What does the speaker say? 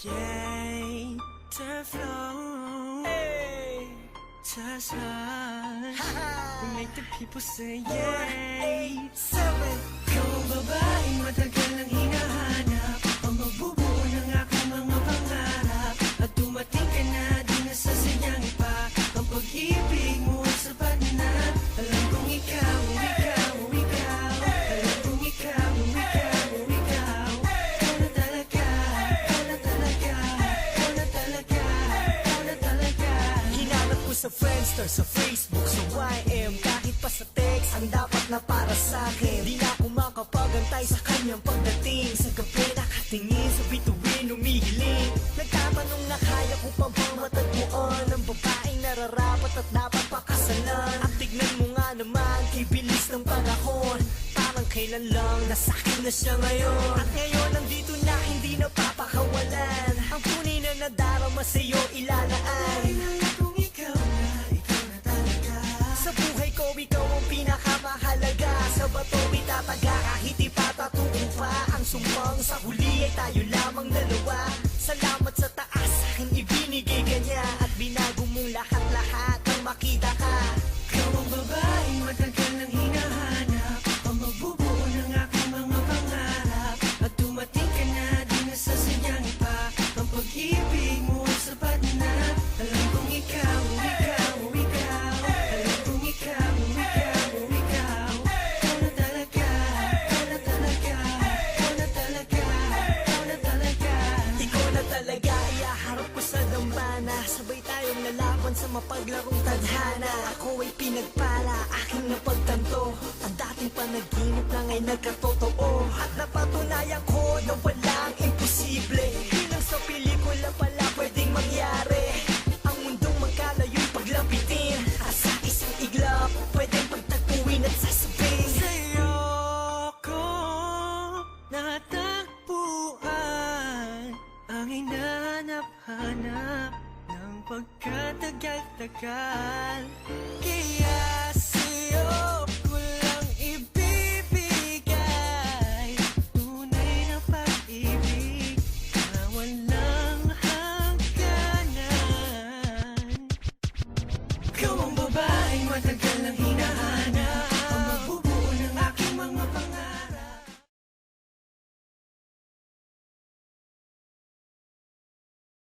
Yay, to flow. Hey, just high. We make the people say yay. 7. Ikaw ang babaeng matagal nang hinahanap, ang magbubuo ng aking mga pangarap. At dumating ka na, di nasasayang pa ang pag-ibig mo ay sapat na. Alam kong ikaw, ikaw, ikaw. Alam kong ikaw, ikaw, ikaw. Ikaw na talaga, ikaw na talaga, ikaw na talaga, ikaw na talaga. Hinanap ko sa Friendster, sa Facebook, sa YM, kahit pa sa text, ang dapat na para sa'kin. Di na ako makapagantay sa kanyang pagdating. Sa gabi nakatingin, sa bituin umihiling. Nagtatanong na kaya ko pa bang matagpuan ang babaeng nararapat at dapat pakasalan. At tignan mo nga naman, kay bilis ng panahon, parang kailan lang nasa'kin na siya ngayon. At ngayon nandito na, hindi na papakawalan ang tunay na nadarama sa'yo ilalaan. Kung ikaw na, ikaw na talaga. Sa buhay ko, ikaw ang pinakamahalaga. Sa bato itataga, kahit ipatatuko pa ang sumbang. Sa huli ay tayo lamang dalawa. Salamat sa taas, aking ibinigay ka niya. At binago mong lahat-lahat nang makita ka. Ikaw ang babaeng matagal nang hinahanap, ang magbubuo ng aking mga pangarap. At dumating ka na, di nasasayang pa ang pag-ibig mo ay sapat na. Alam kong ikaw, ikaw, ikaw. Alam kong ikaw, ikaw, ikaw. Ikaw na talaga, ikaw na talaga, ikaw na talaga, ikaw na talaga. Ikaw na talaga, iaharap ko sa dambana. Sabay tayong lalaban sa mapaglarong tadhana. Ako ay pinagpala, aking napagtanto. Ang dating panaginip lang ay nagkatotoo. At napatunayan ko na walang imposible. Yun ang sa pelikula pala pwedeng mangyari. Ang mundong magkalayo'y paglapitin, at sa isang iglap pwedeng pagtagpuin at sasabing Sa'yo ko natagpuan ang hinahanap-hanap ng pagkatagal-tagal. Kaya